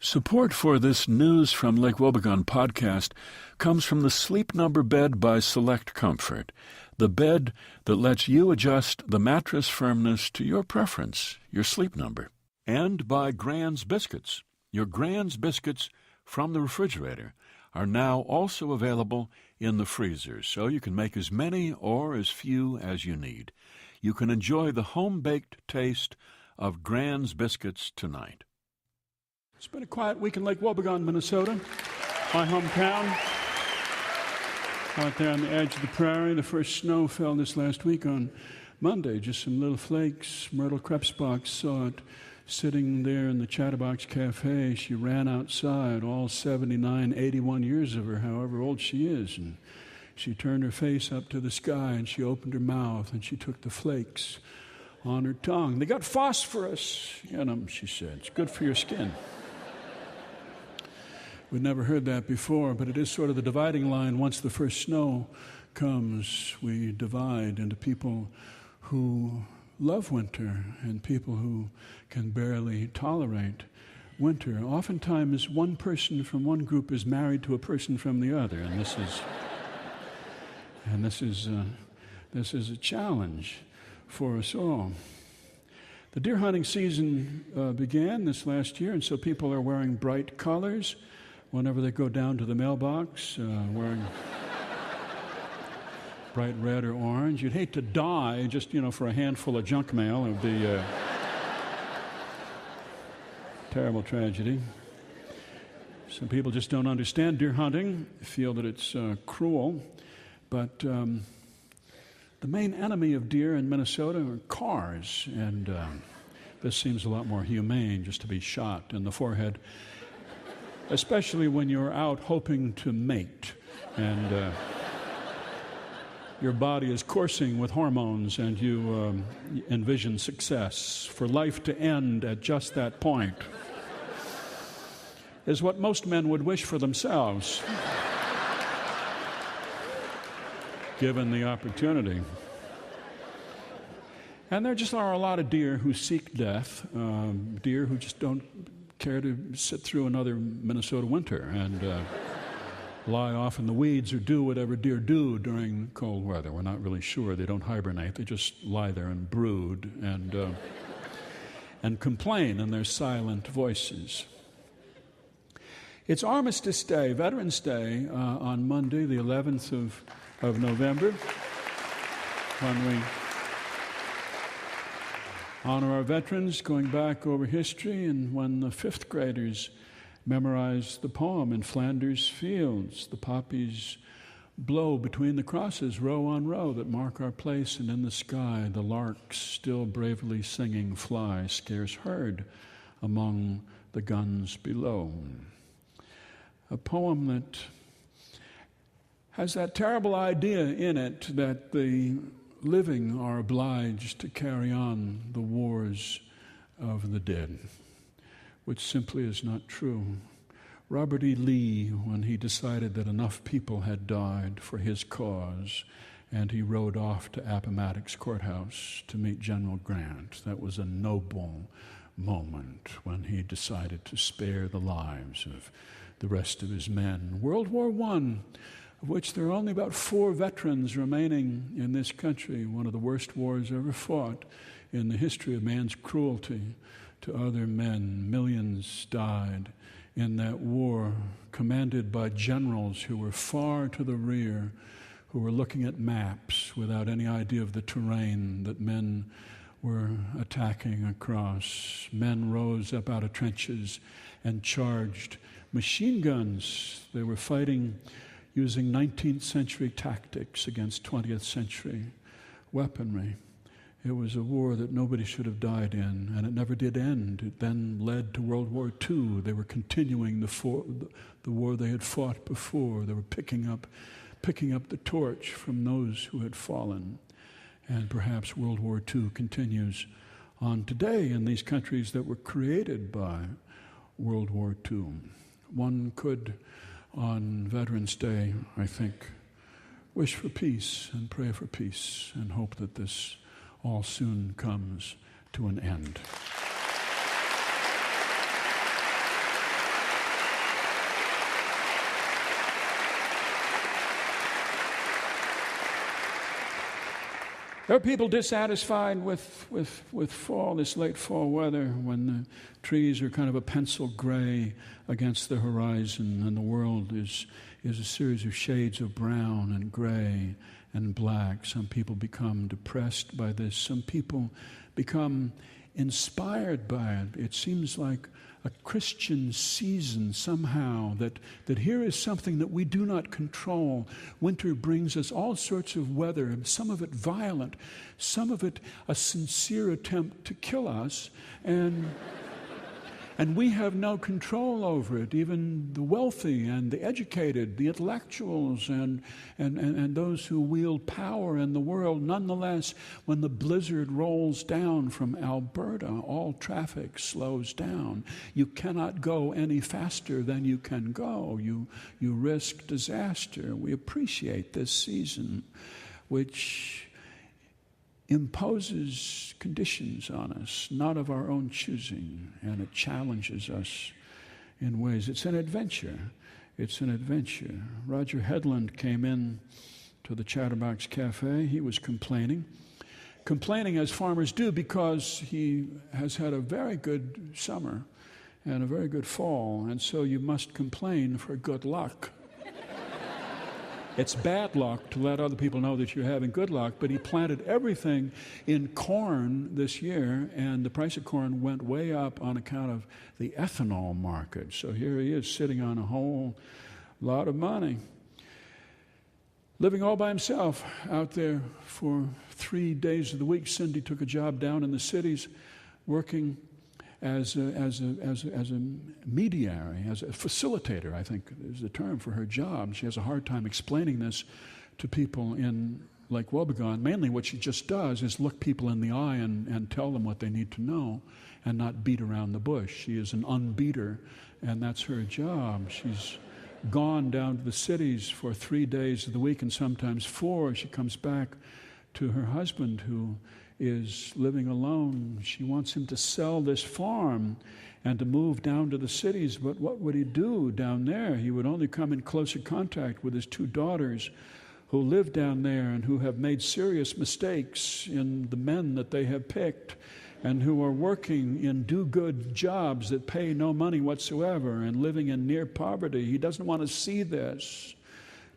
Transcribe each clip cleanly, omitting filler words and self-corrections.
Support for this News from Lake Wobegon podcast comes from the Sleep Number bed by Select Comfort, the bed that lets you adjust the mattress firmness to your preference, your sleep number. And by Grand's Biscuits. Your Grand's Biscuits from the refrigerator are now also available in the freezer, so you can make as many or as few as you need. You can enjoy the home-baked taste of Grand's Biscuits tonight. It's been a quiet week in Lake Wobegon, Minnesota, my hometown. Out there on the edge of the prairie, the first snow fell this last week on Monday, just some little flakes. Myrtle Krebsbach saw it sitting there in the Chatterbox Cafe. She ran outside, all 79, 81 years of her, however old she is, and she turned her face up to the sky, and she opened her mouth, and she took the flakes on her tongue. "They got phosphorus in them," she said. "It's good for your skin." We'd never heard that before, but it is sort of the dividing line. Once the first snow comes, we divide into people who love winter and people who can barely tolerate winter. Oftentimes, one person from one group is married to a person from the other, and this is a challenge for us all. The deer hunting season began this last year, and so people are wearing bright colors whenever they go down to the mailbox, wearing bright red or orange. You'd hate to die just, for a handful of junk mail. It would be a terrible tragedy. Some people just don't understand deer hunting, feel that it's cruel. But the main enemy of deer in Minnesota are cars, and this seems a lot more humane, just to be shot in the forehead, especially when you're out hoping to mate, and your body is coursing with hormones, and you envision success. For life to end at just that point is what most men would wish for themselves, given the opportunity. And there just are a lot of deer who seek death, deer who just don't care to sit through another Minnesota winter and lie off in the weeds or do whatever deer do during cold weather. We're not really sure. They don't hibernate. They just lie there and brood and complain in their silent voices. It's Armistice Day, Veterans Day, on Monday, the 11th of November, when we honor our veterans, going back over history, and when the fifth graders memorized the poem "In Flanders Fields, the poppies blow between the crosses, row on row, that mark our place, and in the sky the larks still bravely singing fly, scarce heard among the guns below." A poem that has that terrible idea in it that the living are obliged to carry on the wars of the dead, which simply is not true. Robert E. Lee, when he decided that enough people had died for his cause, and he rode off to Appomattox Courthouse to meet General Grant, that was a noble moment when he decided to spare the lives of the rest of his men. World War I, of which there are only about 4 veterans remaining in this country, one of the worst wars ever fought in the history of man's cruelty to other men. Millions died in that war, commanded by generals who were far to the rear, who were looking at maps without any idea of the terrain that men were attacking across. Men rose up out of trenches and charged machine guns. They were fighting using 19th century tactics against 20th century weaponry. It was a war that nobody should have died in, and it never did end. It then led to World War II. They were continuing the war they had fought before. They were picking up the torch from those who had fallen. And perhaps World War II continues on today in these countries that were created by World War II. One could, on Veterans Day, I think, wish for peace and pray for peace and hope that this all soon comes to an end. There are people dissatisfied with fall, this late fall weather, when the trees are kind of a pencil gray against the horizon, and the world is a series of shades of brown and gray and black. Some people become depressed by this. Some people become inspired by it. It seems like a Christian season somehow, that here is something that we do not control. Winter brings us all sorts of weather, some of it violent, some of it a sincere attempt to kill us, and we have no control over it. Even the wealthy and the educated, the intellectuals and those who wield power in the world. Nonetheless, when the blizzard rolls down from Alberta, all traffic slows down. You cannot go any faster than you can go. You risk disaster. We appreciate this season, which imposes conditions on us, not of our own choosing, and it challenges us in ways. It's an adventure. It's an adventure. Roger Headland came in to the Chatterbox Cafe. He was complaining as farmers do, because he has had a very good summer and a very good fall, and so you must complain for good luck. It's bad luck to let other people know that you're having good luck, but he planted everything in corn this year, and the price of corn went way up on account of the ethanol market. So here he is sitting on a whole lot of money, living all by himself out there for 3 days of the week. Cindy took a job down in the cities working as a mediary, as a facilitator, I think is the term for her job. She has a hard time explaining this to people in Lake Wobegon. Mainly what she just does is look people in the eye and tell them what they need to know and not beat around the bush. She is an unbeater, and that's her job. She's gone down to the cities for 3 days of the week, and sometimes 4. She comes back to her husband, who is living alone. She wants him to sell this farm and to move down to the cities, but what would he do down there? He would only come in closer contact with his 2 daughters who live down there and who have made serious mistakes in the men that they have picked, and who are working in do-good jobs that pay no money whatsoever and living in near poverty. He doesn't want to see this.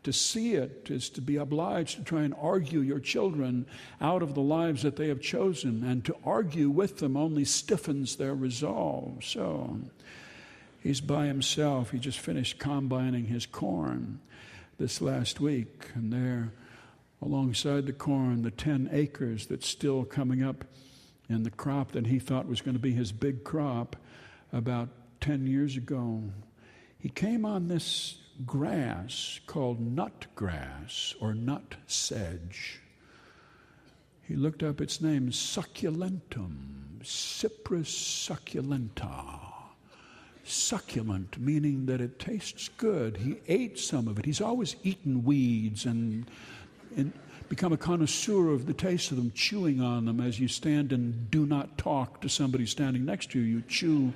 To see it is to be obliged to try and argue your children out of the lives that they have chosen, and to argue with them only stiffens their resolve. So he's by himself. He just finished combining his corn this last week, and there alongside the corn, the 10 acres that's still coming up in the crop that he thought was going to be his big crop about 10 years ago. He came on this grass called nut grass or nut sedge. He looked up its name, succulentum, Cyprus succulenta. Succulent, meaning that it tastes good. He ate some of it. He's always eaten weeds and become a connoisseur of the taste of them, chewing on them as you stand and do not talk to somebody standing next to you. You chew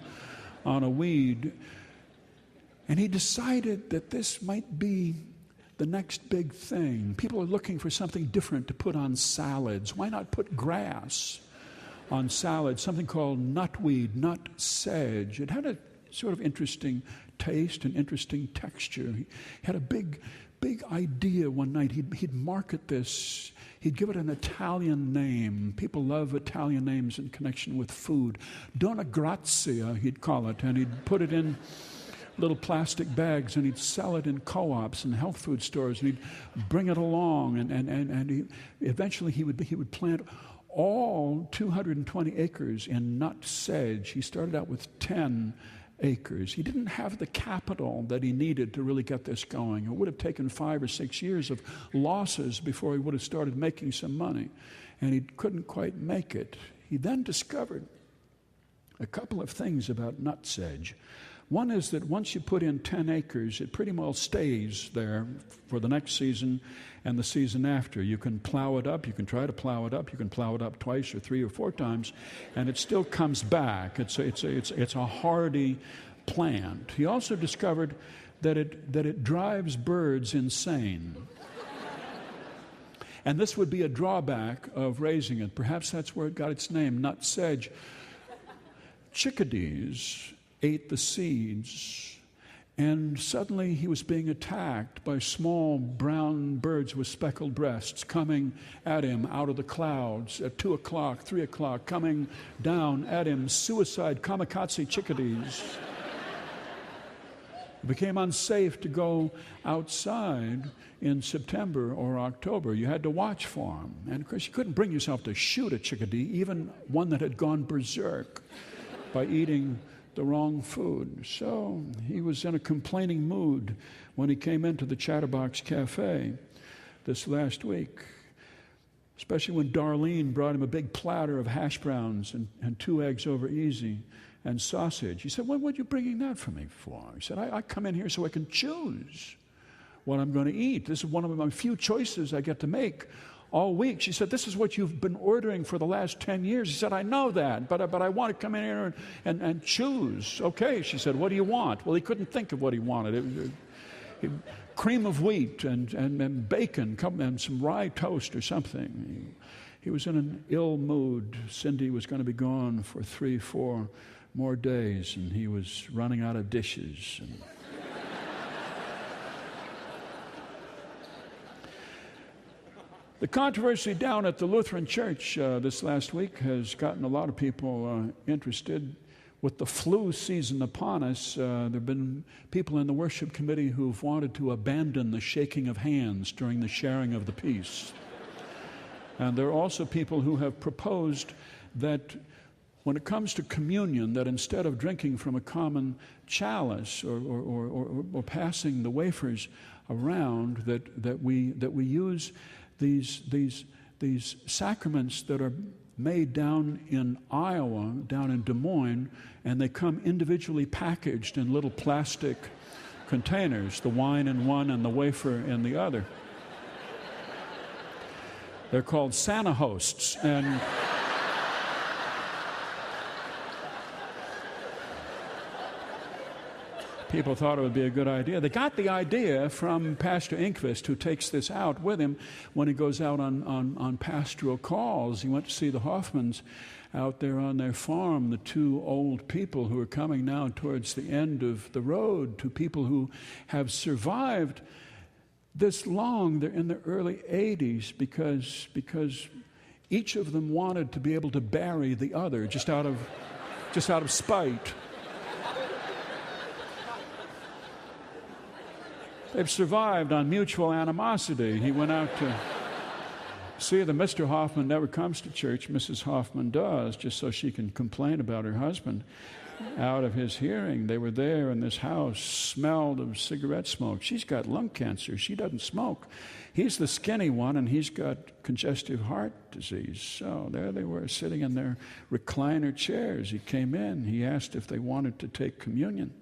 on a weed. And he decided that this might be the next big thing. People are looking for something different to put on salads. Why not put grass on salads? Something called nutweed, nut sedge. It had a sort of interesting taste and interesting texture. He had a big idea one night. He'd market this. He'd give it an Italian name. People love Italian names in connection with food. Donna Grazia, he'd call it, and he'd put it in little plastic bags, and he'd sell it in co-ops and health food stores, and he'd bring it along, and eventually he would plant all 220 acres in nut sedge. He started out with 10 acres. He didn't have the capital that he needed to really get this going. It would have taken 5 or 6 years of losses before he would have started making some money, and he couldn't quite make it. He then discovered a couple of things about nut sedge. One is that once you put in 10 acres, it pretty well stays there for the next season and the season after. You can plow it up. You can try to plow it up. You can plow it up twice or 3 or 4 times, and it still comes back. It's a hardy plant. He also discovered that it drives birds insane. And this would be a drawback of raising it. Perhaps that's where it got its name, nut sedge. Chickadees ate the seeds, and suddenly he was being attacked by small brown birds with speckled breasts coming at him out of the clouds at 2 o'clock, 3 o'clock, coming down at him, suicide kamikaze chickadees. It became unsafe to go outside in September or October. You had to watch for them. And of course, you couldn't bring yourself to shoot a chickadee, even one that had gone berserk by eating the wrong food. So he was in a complaining mood when he came into the Chatterbox Cafe this last week, especially when Darlene brought him a big platter of hash browns and 2 eggs over easy and sausage. He said, what are you bringing that for me for? He said, I come in here so I can choose what I'm going to eat. This is one of my few choices I get to make all week. She said, this is what you've been ordering for the last 10 years. He said, I know that, but I want to come in here and choose. Okay, she said, what do you want? Well, he couldn't think of what he wanted. Cream of wheat and bacon and some rye toast or something. He was in an ill mood. Cindy was going to be gone for 3-4 more days, and he was running out of dishes. The controversy down at the Lutheran Church this last week has gotten a lot of people interested. With the flu season upon us, there have been people in the worship committee who've wanted to abandon the shaking of hands during the sharing of the peace. And there are also people who have proposed that when it comes to communion, that instead of drinking from a common chalice or passing the wafers around, that we use these sacraments that are made down in Iowa, down in Des Moines, and they come individually packaged in little plastic containers, the wine in one and the wafer in the other. They're called Santa hosts, and people thought it would be a good idea. They got the idea from Pastor Inquist, who takes this out with him when he goes out on pastoral calls. He went to see the Hoffmans out there on their farm, the 2 old people who are coming now towards the end of the road, 2 people who have survived this long. They're in their early 80s because each of them wanted to be able to bury the other just out of spite. They've survived on mutual animosity. He went out to see that Mr. Hoffman never comes to church. Mrs. Hoffman does, just so she can complain about her husband out of his hearing. They were there in this house, smelled of cigarette smoke. She's got lung cancer. She doesn't smoke. He's the skinny one, and he's got congestive heart disease. So there they were, sitting in their recliner chairs. He came in. He asked if they wanted to take communion.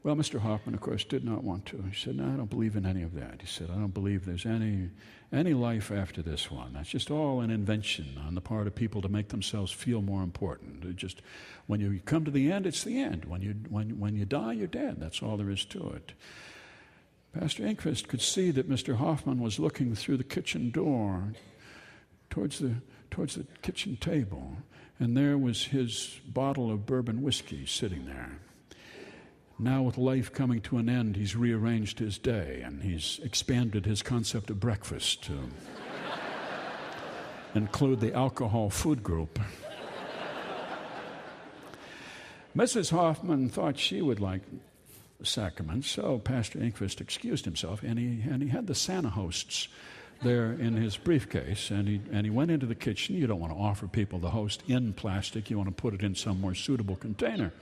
Well, Mr. Hoffman, of course, did not want to. He said, no, I don't believe in any of that. He said, I don't believe there's any life after this one. That's just all an invention on the part of people to make themselves feel more important. It just, when you come to the end, it's the end. When you die, you're dead. That's all there is to it. Pastor Inquist could see that Mr. Hoffman was looking through the kitchen door towards the kitchen table, and there was his bottle of bourbon whiskey sitting there. Now, with life coming to an end, he's rearranged his day, and he's expanded his concept of breakfast to include the alcohol food group. Mrs. Hoffman thought she would like the sacrament, so Pastor Inquist excused himself, and he had the Santa hosts there in his briefcase, and he went into the kitchen. You don't want to offer people the host in plastic. You want to put it in some more suitable container.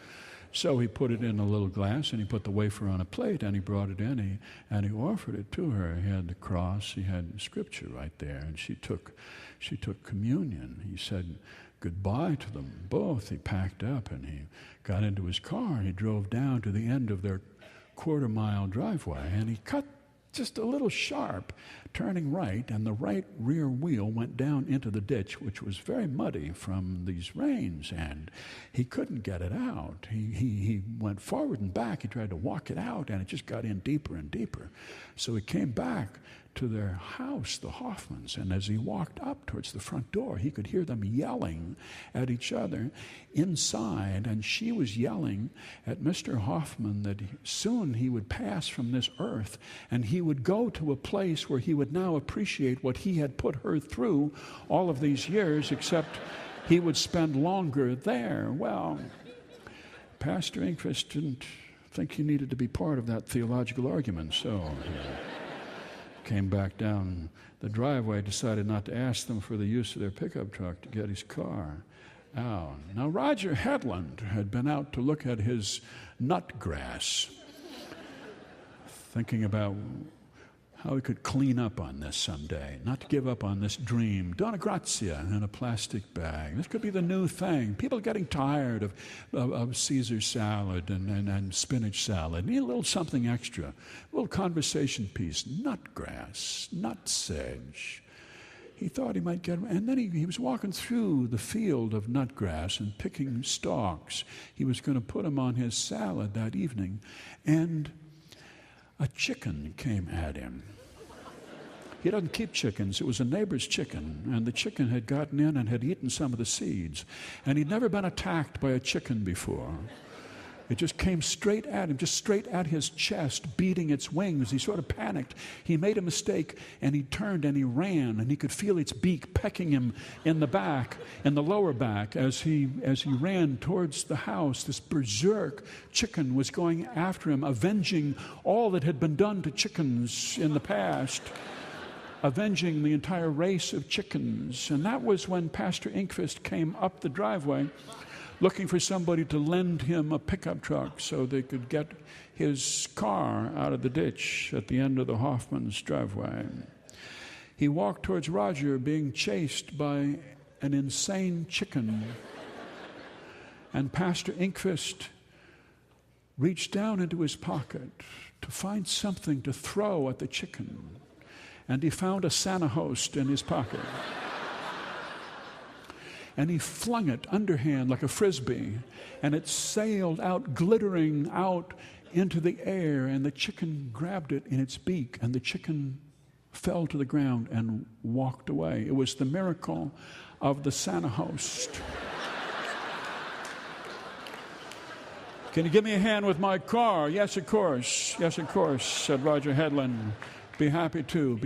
So he put it in a little glass, and he put the wafer on a plate, and he brought it in, and he offered it to her. He had the cross, he had scripture right there, and she took communion. He said goodbye to them both. He packed up, and he got into his car, and he drove down to the end of their quarter-mile driveway, and he cut just a little sharp, turning right, and the right rear wheel went down into the ditch, which was very muddy from these rains, and he couldn't get it out. He went forward and back. He tried to walk it out, and it just got in deeper and deeper. So he came back to their house, the Hoffmans. And as he walked up towards the front door, he could hear them yelling at each other inside. And she was yelling at Mr. Hoffman that soon he would pass from this earth and he would go to a place where he would now appreciate what he had put her through all of these years, except he would spend longer there. Well, Pastor Ingquist didn't think he needed to be part of that theological argument, so he came back down the driveway, decided not to ask them for the use of their pickup truck to get his car out. Now, Roger Headland had been out to look at his nut grass, thinking about how he could clean up on this someday, not to give up on this dream. Donna Grazia in a plastic bag. This could be the new thing. People are getting tired of Caesar salad and spinach salad. Need a little something extra, a little conversation piece. Nut grass, nut sedge. He thought he might get, and then he was walking through the field of nut grass and picking stalks. He was going to put them on his salad that evening, and a chicken came at him. He doesn't keep chickens. It was a neighbor's chicken, and the chicken had gotten in and had eaten some of the seeds. And he'd never been attacked by a chicken before. It just came straight at him, just straight at his chest, beating its wings. He sort of panicked. He made a mistake, and he turned and he ran, and he could feel its beak pecking him in the back, in the lower back, as he ran towards the house. This berserk chicken was going after him, avenging all that had been done to chickens in the past, avenging the entire race of chickens. And that was when Pastor Ingquist came up the driveway looking for somebody to lend him a pickup truck so they could get his car out of the ditch at the end of the Hoffman's driveway. He walked towards Roger being chased by an insane chicken. And Pastor Ingquist reached down into his pocket to find something to throw at the chicken. And he found a Santa host in his pocket. And he flung it underhand like a frisbee, and it sailed out, glittering out into the air, and the chicken grabbed it in its beak, and the chicken fell to the ground and walked away. It was the miracle of the Santa host. Can you give me a hand with my car? Yes, of course. Yes, of course, said Roger Headland. Be happy to.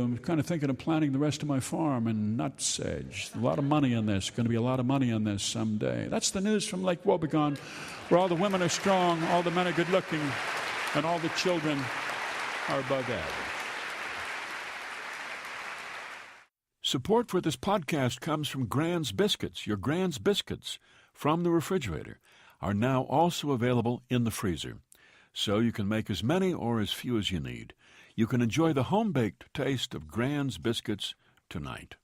I'm kind of thinking of planting the rest of my farm in nut sedge. A lot of money in this. Going to be a lot of money in this someday. That's the news from Lake Wobegon, where all the women are strong, all the men are good looking, and all the children are above average. Support for this podcast comes from Grand's Biscuits. Your Grand's Biscuits from the refrigerator are now also available in the freezer, so you can make as many or as few as you need. You can enjoy the home-baked taste of Grand's Biscuits tonight.